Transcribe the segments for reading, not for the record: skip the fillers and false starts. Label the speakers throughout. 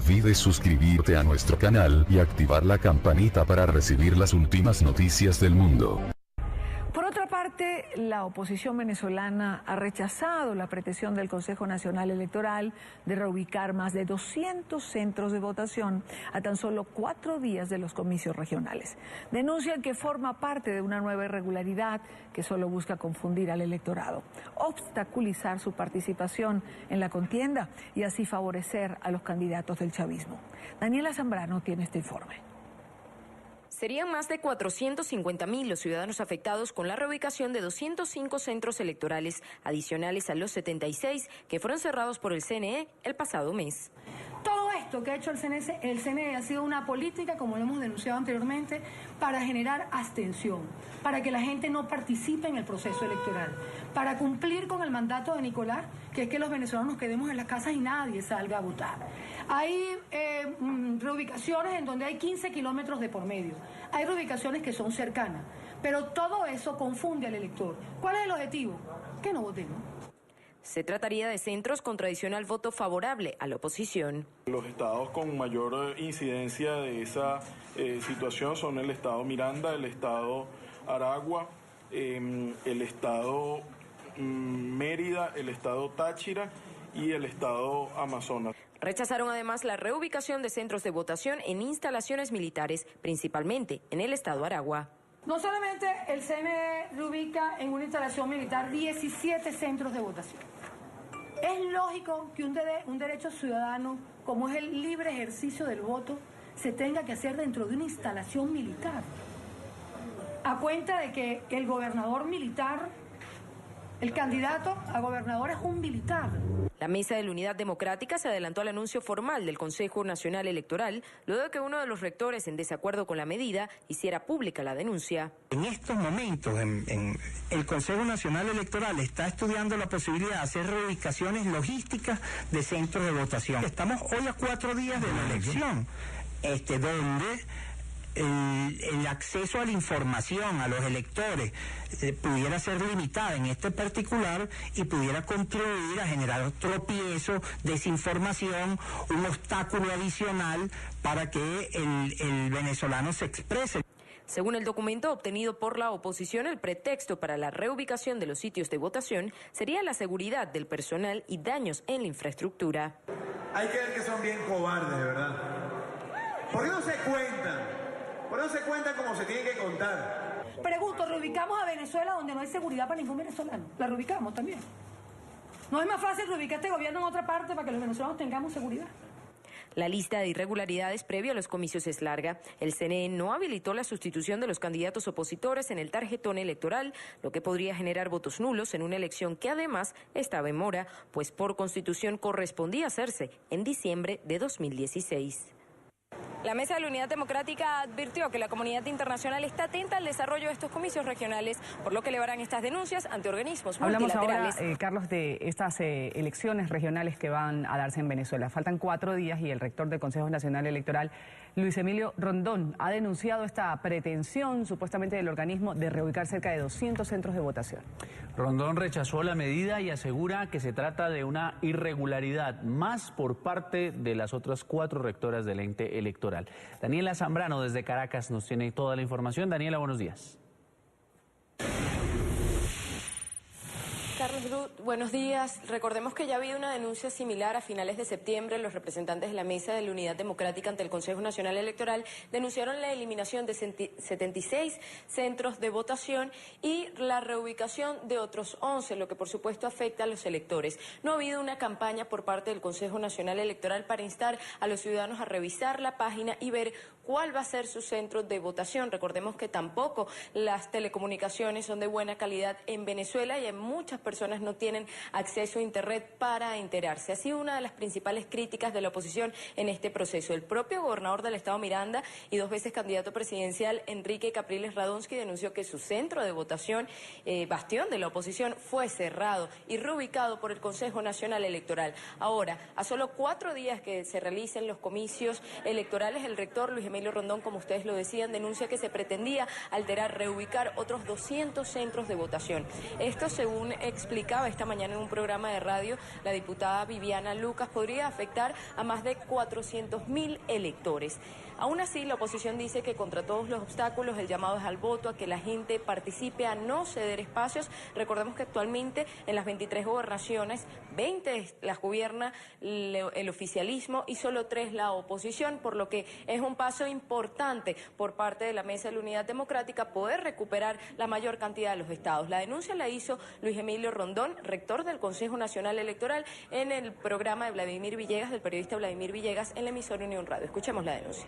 Speaker 1: olvides suscribirte a nuestro canal y activar la campanita para recibir las últimas noticias del mundo.
Speaker 2: Por otra parte, la oposición venezolana ha rechazado la pretensión del Consejo Nacional Electoral de reubicar más de 200 centros de votación a tan solo 4 días de los comicios regionales. Denuncian que forma parte de una nueva irregularidad que solo busca confundir al electorado, obstaculizar su participación en la contienda y así favorecer a los candidatos del chavismo. Daniela Zambrano tiene este informe.
Speaker 3: Serían más de 450.000 los ciudadanos afectados con la reubicación de 205 centros electorales adicionales a los 76 que fueron cerrados por el CNE el pasado mes.
Speaker 4: Todo esto que ha hecho el CNE ha sido una política, como lo hemos denunciado anteriormente, para generar abstención, para que la gente no participe en el proceso electoral, para cumplir con el mandato de Nicolás, que es que los venezolanos nos quedemos en las casas y nadie salga a votar. Hay reubicaciones en donde hay 15 kilómetros de por medio, hay reubicaciones que son cercanas, pero todo eso confunde al elector. ¿Cuál es el objetivo? Que no votemos.
Speaker 3: Se trataría de centros con tradicional voto favorable a la oposición.
Speaker 5: Los estados con mayor incidencia de esa situación son el estado Miranda, el estado Aragua, el estado Mérida, el estado Táchira y el estado Amazonas.
Speaker 3: Rechazaron además la reubicación de centros de votación en instalaciones militares, principalmente en el estado Aragua.
Speaker 4: No solamente el CNE reubica en una instalación militar 17 centros de votación. Es lógico que un derecho ciudadano, como es el libre ejercicio del voto, se tenga que hacer dentro de una instalación militar. A cuenta de que el gobernador militar, el candidato a gobernador es un militar.
Speaker 3: La Mesa de la Unidad Democrática se adelantó al anuncio formal del Consejo Nacional Electoral, luego de que uno de los rectores, en desacuerdo con la medida, hiciera pública la denuncia.
Speaker 6: En estos momentos, el Consejo Nacional Electoral está estudiando la posibilidad de hacer reubicaciones logísticas de centros de votación. Estamos hoy a 4 días de la elección, donde el acceso a la información a los electores pudiera ser limitada en este particular y pudiera contribuir a generar tropiezo, desinformación, un obstáculo adicional para que el venezolano se exprese.
Speaker 3: Según el documento obtenido por la oposición, el pretexto para la reubicación de los sitios de votación sería la seguridad del personal y daños en la infraestructura.
Speaker 7: Hay que ver que son bien cobardes, de verdad. ¿Por qué no se cuentan? ¿Por qué no se cuentan como se tiene que contar?
Speaker 4: Pregunto, ¿reubicamos a Venezuela donde no hay seguridad para ningún venezolano? ¿La reubicamos también? ¿No es más fácil reubicar este gobierno en otra parte para que los venezolanos tengamos seguridad?
Speaker 3: La lista de irregularidades previo a los comicios es larga. El CNE no habilitó la sustitución de los candidatos opositores en el tarjetón electoral, lo que podría generar votos nulos en una elección que además estaba en mora, pues por constitución correspondía hacerse en diciembre de 2016. La Mesa de la Unidad Democrática advirtió que la comunidad internacional está atenta al desarrollo de estos comicios regionales, por lo que elevarán estas denuncias ante organismos multilaterales.
Speaker 8: Hablamos ahora, Carlos, de estas elecciones regionales que van a darse en Venezuela. Faltan 4 días y el rector del Consejo Nacional Electoral, Luis Emilio Rondón, ha denunciado esta pretensión supuestamente del organismo de reubicar cerca de 200 centros de votación.
Speaker 9: Rondón rechazó la medida y asegura que se trata de una irregularidad más por parte de las otras 4 rectoras del ente electoral. Daniela Zambrano desde Caracas nos tiene toda la información. Daniela, buenos días.
Speaker 3: Carlos Ruth, buenos días. Recordemos que ya ha habido una denuncia similar a finales de septiembre. Los representantes de la Mesa de la Unidad Democrática ante el Consejo Nacional Electoral denunciaron la eliminación de 76 centros de votación y la reubicación de otros 11, lo que por supuesto afecta a los electores. No ha habido una campaña por parte del Consejo Nacional Electoral para instar a los ciudadanos a revisar la página y ver cuál va a ser su centro de votación. Recordemos que tampoco las telecomunicaciones son de buena calidad en Venezuela y hay muchas personas no tienen acceso a internet para enterarse. Ha sido una de las principales críticas de la oposición en este proceso. El propio gobernador del estado Miranda y 2 veces candidato presidencial Enrique Capriles Radonsky denunció que su centro de votación, bastión de la oposición, fue cerrado y reubicado por el Consejo Nacional Electoral. Ahora, a solo 4 días que se realicen los comicios electorales, el rector Luis Emilio Rondón, como ustedes lo decían, denuncia que se pretendía alterar, reubicar otros 200 centros de votación. Esto según explicó explicaba esta mañana en un programa de radio la diputada Viviana Lucas, podría afectar a más de 400.000 electores. Aún así, la oposición dice que contra todos los obstáculos el llamado es al voto, a que la gente participe, a no ceder espacios. Recordemos que actualmente en las 23 gobernaciones, 20 las gobierna el oficialismo y solo 3 la oposición, por lo que es un paso importante por parte de la Mesa de la Unidad Democrática poder recuperar la mayor cantidad de los estados. La denuncia la hizo Luis Emilio Rondón, rector del Consejo Nacional Electoral, en el programa de Vladimir Villegas, del periodista Vladimir Villegas, en la emisora Unión Radio. Escuchemos la denuncia.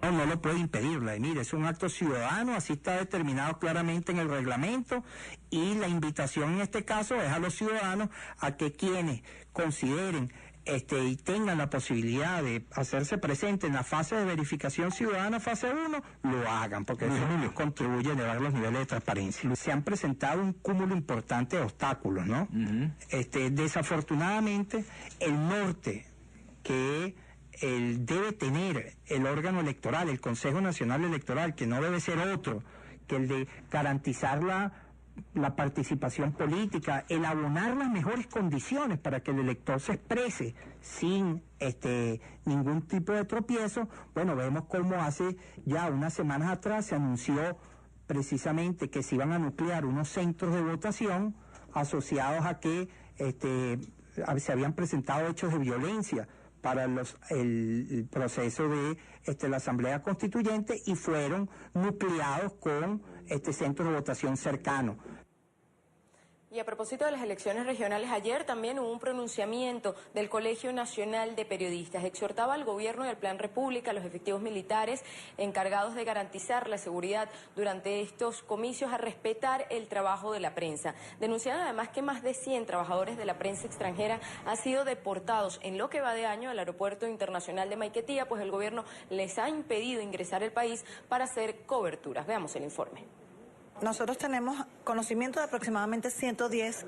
Speaker 6: No lo puede impedir, Vladimir, es un acto ciudadano, así está determinado claramente en el reglamento, y la invitación en este caso es a los ciudadanos a que quienes consideren y tengan la posibilidad de hacerse presentes en la fase de verificación ciudadana, fase 1, lo hagan, porque eso contribuye a elevar los niveles de transparencia. Se han presentado un cúmulo importante de obstáculos, ¿no? Desafortunadamente, el norte que debe tener el órgano electoral, el Consejo Nacional Electoral, que no debe ser otro que el de garantizar la participación política, el abonar las mejores condiciones para que el elector se exprese sin ningún tipo de tropiezo. Bueno, vemos cómo hace ya unas semanas atrás se anunció precisamente que se iban a nuclear unos centros de votación asociados a que se habían presentado hechos de violencia para el proceso de la Asamblea Constituyente, y fueron nucleados con centros de votación cercanos.
Speaker 3: Y a propósito de las elecciones regionales, ayer también hubo un pronunciamiento del Colegio Nacional de Periodistas. Exhortaba al gobierno y al Plan República, a los efectivos militares encargados de garantizar la seguridad durante estos comicios, a respetar el trabajo de la prensa. Denunciaron además que más de 100 trabajadores de la prensa extranjera han sido deportados en lo que va de año al Aeropuerto Internacional de Maiquetía, pues el gobierno les ha impedido ingresar al país para hacer coberturas. Veamos el informe.
Speaker 10: Nosotros tenemos conocimiento de aproximadamente 110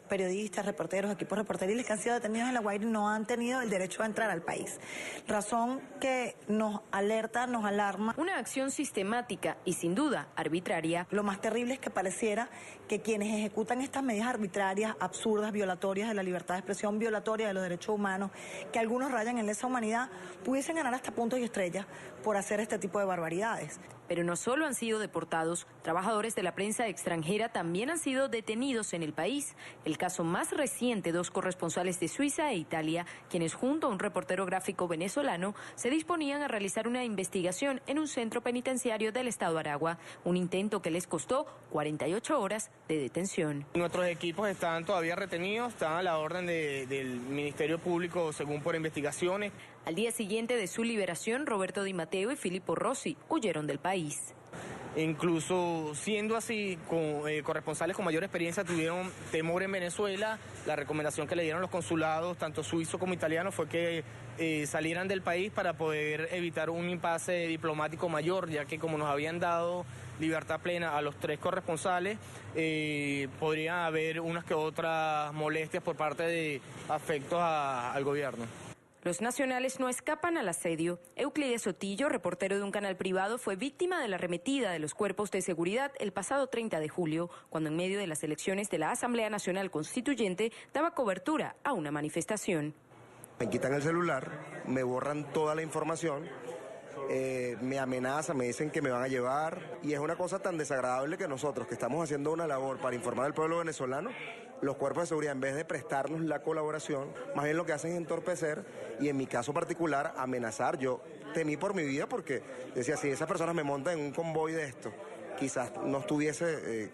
Speaker 10: periodistas, reporteros, equipos reporteriles que han sido detenidos en La Guaira y no han tenido el derecho a entrar al país. Razón que nos alerta, nos alarma.
Speaker 3: Una acción sistemática y sin duda arbitraria.
Speaker 10: Lo más terrible es que pareciera que quienes ejecutan estas medidas arbitrarias, absurdas, violatorias de la libertad de expresión, violatoria de los derechos humanos, que algunos rayan en lesa humanidad, pudiesen ganar hasta puntos y estrellas por hacer este tipo de barbaridades.
Speaker 3: Pero no solo han sido deportados, trabajadores de la prensa extranjera también han sido detenidos en el país. El caso más reciente, 2 corresponsales de Suiza e Italia, quienes junto a un reportero gráfico venezolano se disponían a realizar una investigación en un centro penitenciario del estado Aragua, un intento que les costó 48 horas de detención.
Speaker 11: Nuestros equipos están todavía retenidos, están a la orden del Ministerio Público según por investigaciones.
Speaker 3: Al día siguiente de su liberación, Roberto Di Matteo y Filippo Rossi huyeron del país.
Speaker 11: Incluso siendo así, corresponsales con mayor experiencia tuvieron temor en Venezuela. La recomendación que le dieron los consulados, tanto suizos como italianos, fue que salieran del país para poder evitar un impasse diplomático mayor, ya que como nos habían dado libertad plena a los 3 corresponsales, podría haber unas que otras molestias por parte de afectos al gobierno.
Speaker 3: Los nacionales no escapan al asedio. Euclides Sotillo, reportero de un canal privado, fue víctima de la arremetida de los cuerpos de seguridad el pasado 30 de julio, cuando en medio de las elecciones de la Asamblea Nacional Constituyente daba cobertura a una manifestación.
Speaker 12: Me quitan el celular, me borran toda la información, me amenazan, me dicen que me van a llevar, y es una cosa tan desagradable que nosotros, que estamos haciendo una labor para informar al pueblo venezolano, los cuerpos de seguridad, en vez de prestarnos la colaboración, más bien lo que hacen es entorpecer y, en mi caso particular, amenazar. Yo temí por mi vida porque decía, si esas personas me montan en un convoy de esto, quizás no estuviese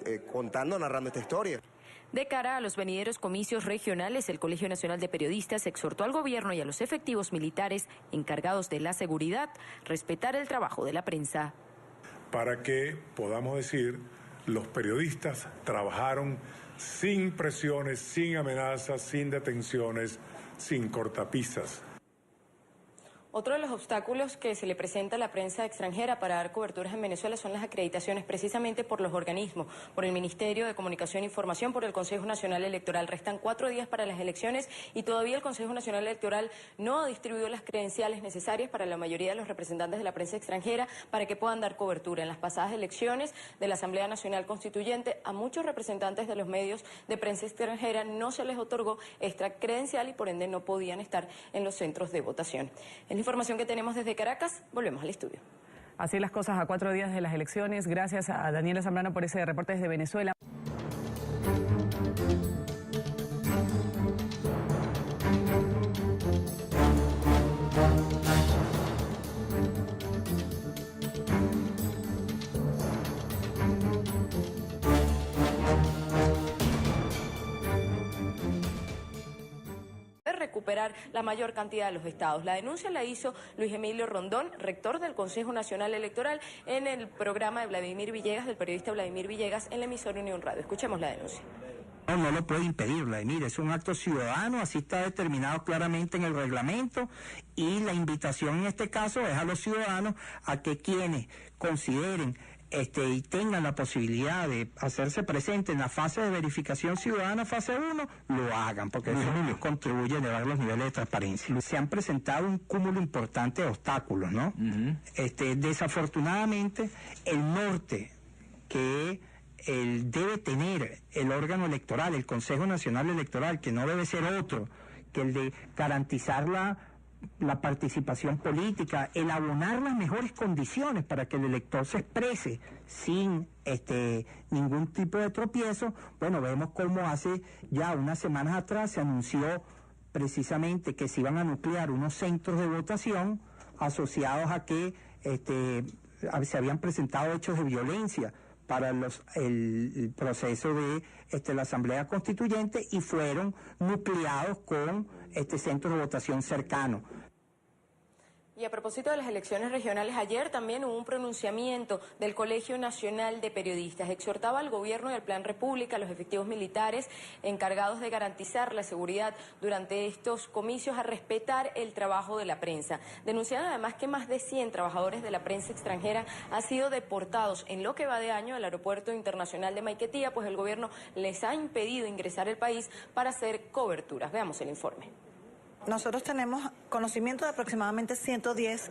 Speaker 12: narrando esta historia.
Speaker 3: De cara a los venideros comicios regionales, el Colegio Nacional de Periodistas exhortó al gobierno y a los efectivos militares encargados de la seguridad respetar el trabajo de la prensa.
Speaker 13: Para que podamos decir, los periodistas trabajaron sin presiones, sin amenazas, sin detenciones, sin cortapisas.
Speaker 3: Otro de los obstáculos que se le presenta a la prensa extranjera para dar coberturas en Venezuela son las acreditaciones, precisamente por los organismos, por el Ministerio de Comunicación e Información, por el Consejo Nacional Electoral. Restan 4 días para las elecciones y todavía el Consejo Nacional Electoral no ha distribuido las credenciales necesarias para la mayoría de los representantes de la prensa extranjera para que puedan dar cobertura. En las pasadas elecciones de la Asamblea Nacional Constituyente, a muchos representantes de los medios de prensa extranjera no se les otorgó esta credencial y por ende no podían estar en los centros de votación. La información que tenemos desde Caracas, volvemos al estudio.
Speaker 8: Así las cosas a 4 días de las elecciones. Gracias a Daniela Zambrano por ese reporte desde Venezuela.
Speaker 3: Recuperar la mayor cantidad de los estados. La denuncia la hizo Luis Emilio Rondón, rector del Consejo Nacional Electoral, en el programa de Vladimir Villegas, del periodista Vladimir Villegas, en la emisora Unión Radio. Escuchemos la denuncia.
Speaker 6: No lo puede impedir, Vladimir, es un acto ciudadano, así está determinado claramente en el reglamento, y la invitación en este caso es a los ciudadanos a que quienes consideren y tengan la posibilidad de hacerse presente en la fase de verificación ciudadana, fase 1, lo hagan, porque eso contribuye a elevar los niveles de transparencia. Se han presentado un cúmulo importante de obstáculos, ¿no? Desafortunadamente, el norte que debe tener el órgano electoral, el Consejo Nacional Electoral, que no debe ser otro que el de garantizar la participación política, el abonar las mejores condiciones para que el elector se exprese sin ningún tipo de tropiezo. Bueno, vemos cómo hace ya unas semanas atrás se anunció precisamente que se iban a nuclear unos centros de votación asociados a que se habían presentado hechos de violencia para el proceso de la Asamblea Constituyente, y fueron nucleados con centros de votación cercanos.
Speaker 3: Y a propósito de las elecciones regionales, ayer también hubo un pronunciamiento del Colegio Nacional de Periodistas. Exhortaba al gobierno y al Plan República, a los efectivos militares encargados de garantizar la seguridad durante estos comicios, a respetar el trabajo de la prensa. Denunciaron además que más de 100 trabajadores de la prensa extranjera han sido deportados en lo que va de año al Aeropuerto Internacional de Maiquetía, pues el gobierno les ha impedido ingresar al país para hacer coberturas. Veamos el informe.
Speaker 10: Nosotros tenemos conocimiento de aproximadamente 110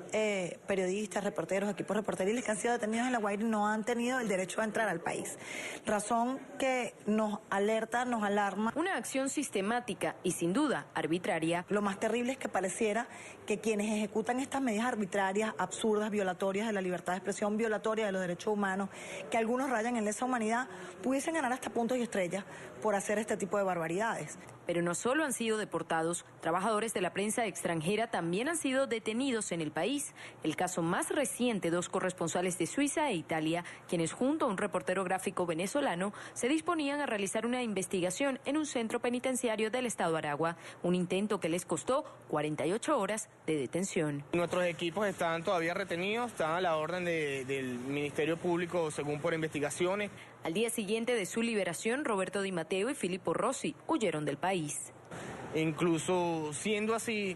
Speaker 10: periodistas, reporteros, equipos reporteriles que han sido detenidos en La Guaira y no han tenido el derecho a entrar al país. Razón que nos alerta, nos alarma.
Speaker 3: Una acción sistemática y sin duda arbitraria.
Speaker 10: Lo más terrible es que pareciera que quienes ejecutan estas medidas arbitrarias, absurdas, violatorias de la libertad de expresión, violatoria de los derechos humanos, que algunos rayan en lesa humanidad, pudiesen ganar hasta puntos y estrellas por hacer este tipo de barbaridades.
Speaker 3: Pero no solo han sido deportados, trabajadores de la prensa extranjera también han sido detenidos en el país. El caso más reciente, 2 corresponsales de Suiza e Italia, quienes junto a un reportero gráfico venezolano se disponían a realizar una investigación en un centro penitenciario del estado Aragua, un intento que les costó 48 horas de detención.
Speaker 11: Nuestros equipos están todavía retenidos, están a la orden del Ministerio Público según por investigaciones.
Speaker 3: Al día siguiente de su liberación, Roberto Di Matteo y Filippo Rossi huyeron del país.
Speaker 11: Incluso siendo así,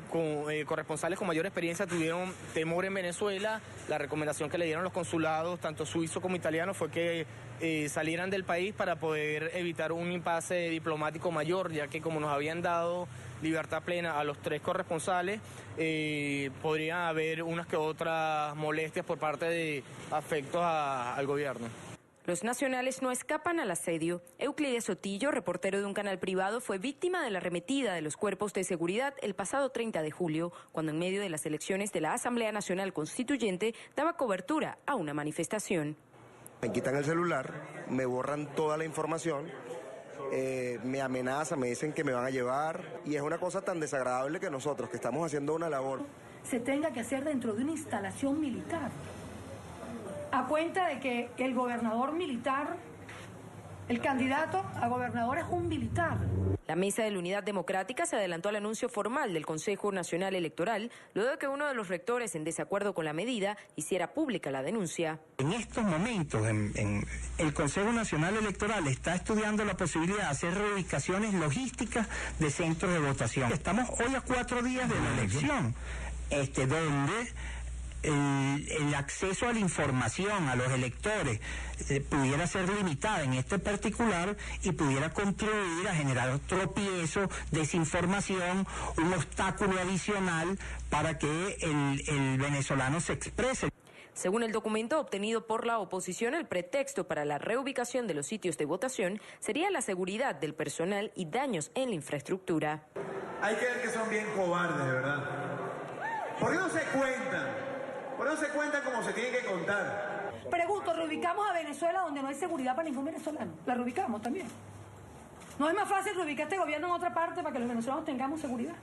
Speaker 11: corresponsales con mayor experiencia tuvieron temor en Venezuela. La recomendación que le dieron los consulados, tanto suizos como italianos, fue que salieran del país para poder evitar un impasse diplomático mayor, ya que como nos habían dado libertad plena a los 3 corresponsales, podría haber unas que otras molestias por parte de afectos al gobierno.
Speaker 3: Los nacionales no escapan al asedio. Euclides Sotillo, reportero de un canal privado, fue víctima de la arremetida de los cuerpos de seguridad el pasado 30 de julio, cuando en medio de las elecciones de la Asamblea Nacional Constituyente daba cobertura a una manifestación.
Speaker 12: Me quitan el celular, me borran toda la información, me amenazan, me dicen que me van a llevar, y es una cosa tan desagradable que nosotros, que estamos haciendo una labor,
Speaker 4: se tenga que hacer dentro de una instalación militar, a cuenta de que el gobernador militar, el candidato a gobernador es un militar.
Speaker 3: La Mesa de la Unidad Democrática se adelantó al anuncio formal del Consejo Nacional Electoral, luego de que uno de los rectores, en desacuerdo con la medida, hiciera pública la denuncia.
Speaker 6: En estos momentos, el Consejo Nacional Electoral está estudiando la posibilidad de hacer reubicaciones logísticas de centros de votación. Estamos hoy a 4 días de la elección. donde el acceso a la información a los electores pudiera ser limitada en este particular y pudiera contribuir a generar tropiezo, desinformación, un obstáculo adicional para que el venezolano se exprese.
Speaker 3: Según el documento obtenido por la oposición, el pretexto para la reubicación de los sitios de votación sería la seguridad del personal y daños en la infraestructura.
Speaker 7: Hay que ver que son bien cobardes, de verdad. ¿Por qué no se cuentan? ¿Por qué no se cuentan como se tiene que contar?
Speaker 4: Pregunto, ¿reubicamos a Venezuela donde no hay seguridad para ningún venezolano? ¿La reubicamos también? ¿No es más fácil reubicar este gobierno en otra parte para que los venezolanos tengamos seguridad?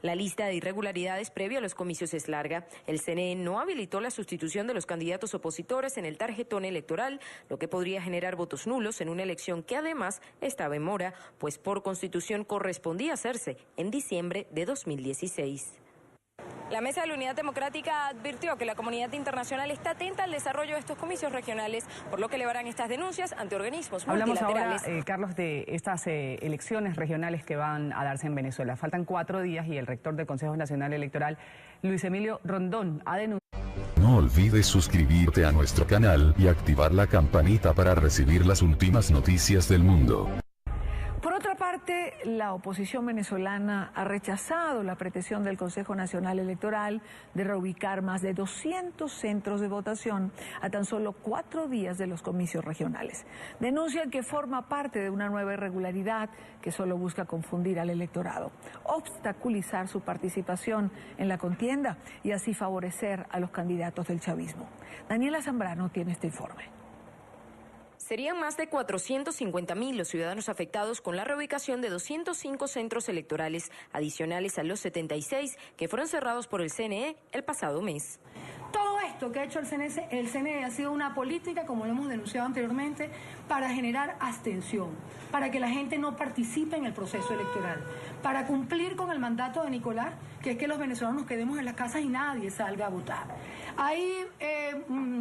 Speaker 3: La lista de irregularidades previo a los comicios es larga. El CNE no habilitó la sustitución de los candidatos opositores en el tarjetón electoral, lo que podría generar votos nulos en una elección que además estaba en mora, pues por constitución correspondía hacerse en diciembre de 2016. La Mesa de la Unidad Democrática advirtió que la comunidad internacional está atenta al desarrollo de estos comicios regionales, por lo que elevarán estas denuncias ante organismos multilaterales.
Speaker 8: Hablamos ahora, Carlos, de estas elecciones regionales que van a darse en Venezuela. Faltan 4 días y el rector del Consejo Nacional Electoral, Luis Emilio Rondón, ha denunciado...
Speaker 1: No olvides suscribirte a nuestro canal y activar la campanita para recibir las últimas noticias del mundo.
Speaker 2: Por otra parte, la oposición venezolana ha rechazado la pretensión del Consejo Nacional Electoral de reubicar más de 200 centros de votación a tan solo 4 días de los comicios regionales. Denuncian que forma parte de una nueva irregularidad que solo busca confundir al electorado, obstaculizar su participación en la contienda y así favorecer a los candidatos del chavismo. Daniela Zambrano tiene este informe.
Speaker 3: Serían más de 450.000 los ciudadanos afectados con la reubicación de 205 centros electorales adicionales a los 76 que fueron cerrados por el CNE el pasado mes.
Speaker 4: Todo esto que ha hecho el CNE ha sido una política, como lo hemos denunciado anteriormente, para generar abstención, para que la gente no participe en el proceso electoral, para cumplir con el mandato de Nicolás, que es que los venezolanos nos quedemos en las casas y nadie salga a votar. Hay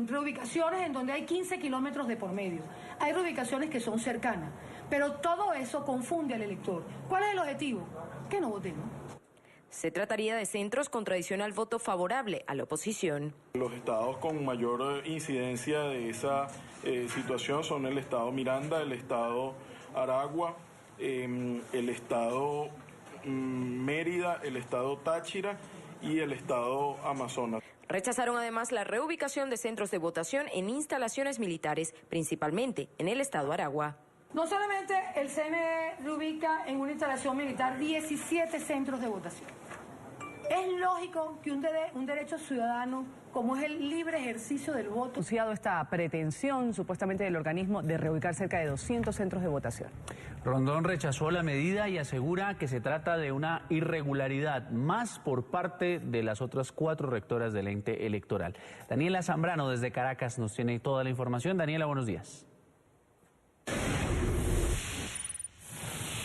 Speaker 4: reubicaciones en donde hay 15 kilómetros de por medio, hay reubicaciones que son cercanas, pero todo eso confunde al elector. ¿Cuál es el objetivo? Que no votemos.
Speaker 3: Se trataría de centros con tradicional voto favorable a la oposición.
Speaker 5: Los estados con mayor incidencia de esa situación son el estado Miranda, el estado Aragua, el estado Mérida, el estado Táchira y el estado Amazonas.
Speaker 3: Rechazaron además la reubicación de centros de votación en instalaciones militares, principalmente en el estado Aragua.
Speaker 4: No solamente el CNE reubica en una instalación militar 17 centros de votación. Es lógico que un derecho ciudadano, como es el libre ejercicio del voto...
Speaker 8: Anunciado esta pretensión, supuestamente del organismo, de reubicar cerca de 200 centros de votación.
Speaker 9: Rondón rechazó la medida y asegura que se trata de una irregularidad más por parte de las otras 4 rectoras del ente electoral. Daniela Zambrano desde Caracas nos tiene toda la información. Daniela, buenos días.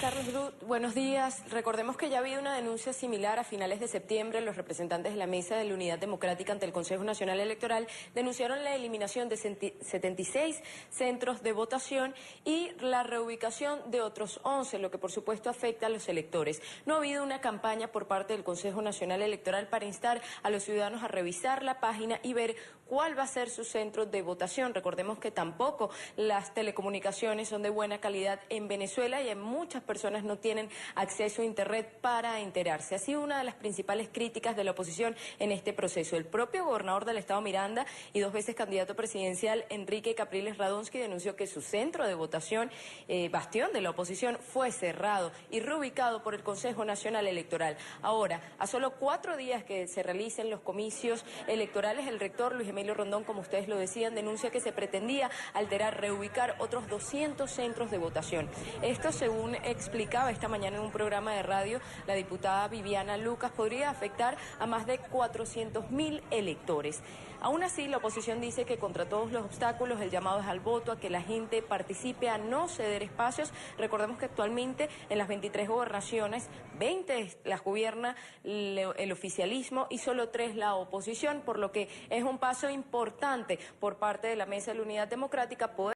Speaker 3: Carlos, buenos días. Recordemos que ya había una denuncia similar a finales de septiembre. Los representantes de la Mesa de la Unidad Democrática ante el Consejo Nacional Electoral denunciaron la eliminación de 76 centros de votación y la reubicación de otros 11, lo que por supuesto afecta a los electores. No ha habido una campaña por parte del Consejo Nacional Electoral para instar a los ciudadanos a revisar la página y ver cuál va a ser su centro de votación. Recordemos que tampoco las telecomunicaciones son de buena calidad en Venezuela y hay muchas personas no tienen acceso a internet para enterarse. Ha sido una de las principales críticas de la oposición en este proceso. El propio gobernador del estado Miranda y 2 veces candidato presidencial Enrique Capriles Radonsky denunció que su centro de votación, bastión de la oposición, fue cerrado y reubicado por el Consejo Nacional Electoral. Ahora, a solo 4 días que se realicen los comicios electorales, el rector Luis Emilio Rondón, como ustedes lo decían, denuncia que se pretendía alterar, reubicar otros 200 centros de votación. Esto, según explicaba esta mañana en un programa de radio la diputada Viviana Lucas, podría afectar a más de 400.000 electores. Aún así, la oposición dice que contra todos los obstáculos el llamado es al voto, a que la gente participe, a no ceder espacios. Recordemos que actualmente en las 23 gobernaciones, 20 las gobierna el oficialismo y solo 3 la oposición, por lo que es un paso importante por parte de la Mesa de la Unidad Democrática poder